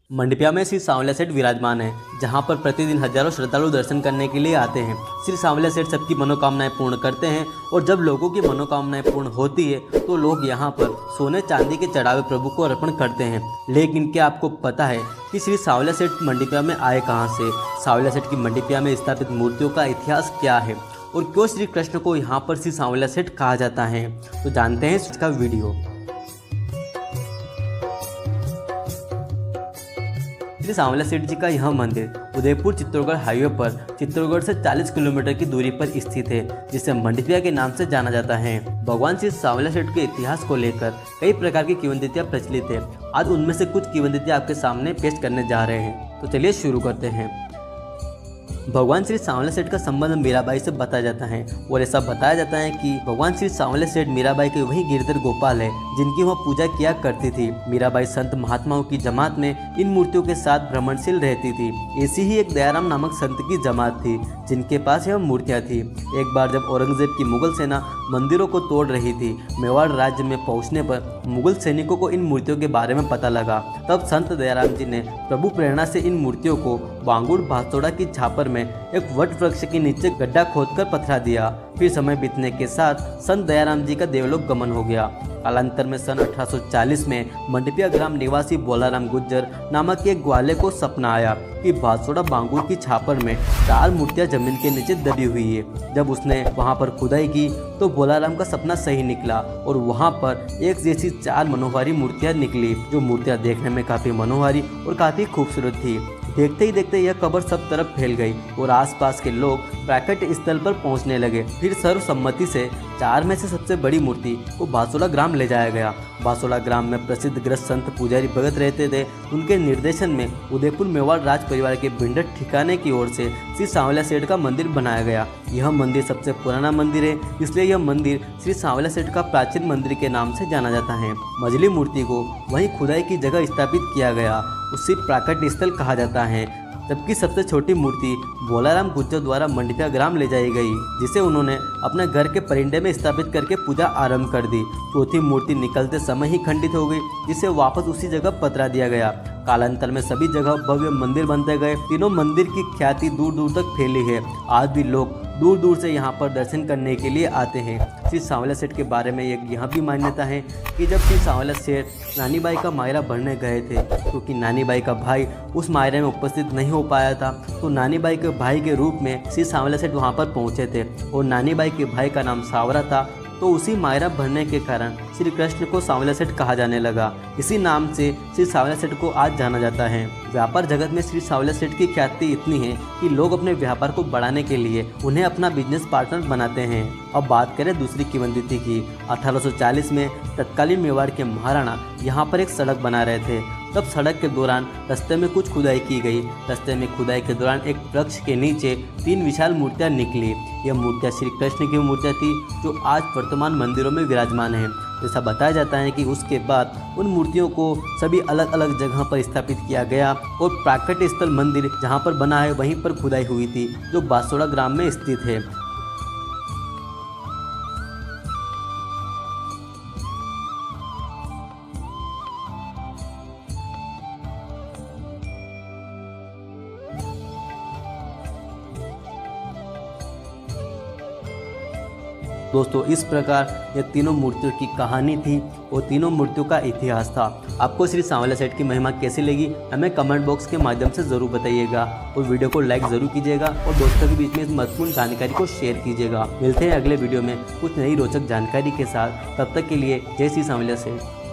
मंडपिया में श्री सांवलिया सेठ विराजमान है, जहां पर प्रतिदिन हजारों श्रद्धालु दर्शन करने के लिए आते हैं। श्री सांवलिया सेठ सबकी मनोकामनाएं पूर्ण करते हैं और जब लोगों की मनोकामनाएं पूर्ण होती है तो लोग यहां पर सोने चांदी के चढ़ावे प्रभु को अर्पण करते हैं। लेकिन क्या आपको पता है कि श्री सांवलिया सेठ मंडपिया में आए कहां से? सांवलिया सेठ की मंडपिया में स्थापित मूर्तियों का इतिहास क्या है और क्यों श्री कृष्ण को यहाँ पर श्री सांवलिया सेठ कहा जाता है? तो जानते हैं इसका वीडियो। श्री सांवलिया सेठ जी का यह मंदिर उदयपुर चित्तौड़गढ़ हाईवे पर चित्तौड़गढ़ से 40 किलोमीटर की दूरी पर स्थित है, जिसे मंडपिया के नाम से जाना जाता है। भगवान श्री सांवलिया सेठ के इतिहास को लेकर कई प्रकार की किंवदंतियां प्रचलित है। आज उनमें से कुछ किंवदंतियां आपके सामने पेश करने जा रहे हैं, तो चलिए शुरू करते हैं। भगवान श्री सांवलिया सेठ का संबंध मीराबाई से बताया जाता है और ऐसा बताया जाता है कि भगवान श्री सांवलिया सेठ मीराबाई के वही गिरधर गोपाल है जिनकी वह पूजा किया करती थी। मीराबाई संत महात्माओं की जमात में इन मूर्तियों के साथ भ्रमणशील रहती थी। ऐसी ही एक दयाराम नामक संत की जमात थी जिनके पास यह मूर्तियाँ थी। एक बार जब औरंगजेब की मुगल सेना मंदिरों को तोड़ रही थी, मेवाड़ राज्य में पहुंचने पर मुगल सैनिकों को इन मूर्तियों के बारे में पता लगा। तब संत दयाराम जी ने प्रभु प्रेरणा से इन मूर्तियों को बांगुड़ भातोड़ा की छापर में एक वट वृक्ष के नीचे गड्ढा खोदकर पथरा दिया। फिर समय बीतने के साथ संत दयाराम जी का देवलोक गमन हो गया। कालांतर में सन 1840 में मंडपिया ग्राम निवासी बोलाराम गुज्जर नामक एक ग्वाले को सपना आया कि भातोड़ा बांगुड़ की छापर में 4 मूर्तियां जमीन के नीचे दबी हुई है। जब उसने वहां पर खुदाई की तो बोलाराम का सपना सही निकला और वहां पर एक जैसी 4 मनोहारी मूर्तियां निकली, जो मूर्तियां देखने में काफी मनोहारी और काफी खूबसूरत थी। देखते ही देखते यह खबर सब तरफ फैल गई और आसपास के लोग प्राकट्य स्थल पर पहुंचने लगे। फिर सर्वसम्मति से 4 में से सबसे बड़ी मूर्ति को भातोड़ा ग्राम ले जाया गया। भातोड़ा ग्राम में प्रसिद्ध ग्रस्त संत पुजारी भगत रहते थे। उनके निर्देशन में उदयपुर मेवाड़ राज परिवार के भिंडर ठिकाने की ओर से श्री सांवलिया सेठ का मंदिर बनाया गया। यह मंदिर सबसे पुराना मंदिर है, इसलिए यह मंदिर श्री सांवलिया सेठ का प्राचीन मंदिर के नाम से जाना जाता है। मझली मूर्ति को वहीं खुदाई की जगह स्थापित किया गया, उसी प्राकट्य स्थल कहा जाता है। जबकि सबसे छोटी मूर्ति बोलाराम गुज्जर द्वारा मंडपिया ग्राम ले जाई गई, जिसे उन्होंने अपने घर के परिंडे में स्थापित करके पूजा आरंभ कर दी। चौथी मूर्ति निकलते समय ही खंडित हो गई, जिसे वापस उसी जगह पथरा दिया गया। कालांतर में सभी जगह भव्य मंदिर बनते गए। तीनों मंदिर की ख्याति दूर दूर तक फैली है। आज भी लोग दूर दूर से यहाँ पर दर्शन करने के लिए आते हैं। श्री सांवलिया सेठ के बारे में एक यह भी मान्यता है कि जब श्री सांवलिया सेठ नानी बाई का मायरा भरने गए थे, क्योंकि नानी बाई का भाई उस मायरे में उपस्थित नहीं हो पाया था, तो नानी बाई के भाई के रूप में श्री सांवलिया सेठ वहाँ पर पहुँचे थे और नानी बाई के भाई का नाम सावरा था। तो उसी मायरा भरने के कारण श्री कृष्ण को सांवलिया सेठ कहा जाने लगा। इसी नाम से श्री सांवलिया सेठ को आज जाना जाता है। व्यापार जगत में श्री सांवलिया सेठ की ख्याति इतनी है कि लोग अपने व्यापार को बढ़ाने के लिए उन्हें अपना बिजनेस पार्टनर बनाते हैं। अब बात करें दूसरी किंवदंती की। 1840 में तत्कालीन मेवाड़ के महाराणा यहाँ पर एक सड़क बना रहे थे। तब सड़क के दौरान रास्ते में कुछ खुदाई की गई। रास्ते में खुदाई के दौरान एक वृक्ष के नीचे 3 विशाल मूर्तियां निकली। यह मूर्तियां श्री कृष्ण की मूर्तियां थी, जो आज वर्तमान मंदिरों में विराजमान है। ऐसा बताया जाता है कि उसके बाद उन मूर्तियों को सभी अलग अलग जगह पर स्थापित किया गया और प्राकट्य स्थल मंदिर जहाँ पर बना है वहीं पर खुदाई हुई थी, जो भातोड़ा ग्राम में स्थित है। दोस्तों, इस प्रकार ये तीनों मूर्तियों की कहानी थी और तीनों मूर्तियों का इतिहास था। आपको श्री सांवलिया सेठ की महिमा कैसी लगी हमें कमेंट बॉक्स के माध्यम से ज़रूर बताइएगा और वीडियो को लाइक ज़रूर कीजिएगा और दोस्तों के बीच में इस महत्वपूर्ण जानकारी को शेयर कीजिएगा। मिलते हैं अगले वीडियो में कुछ नई रोचक जानकारी के साथ। तब तक के लिए जय श्री सांवलिया सेठ।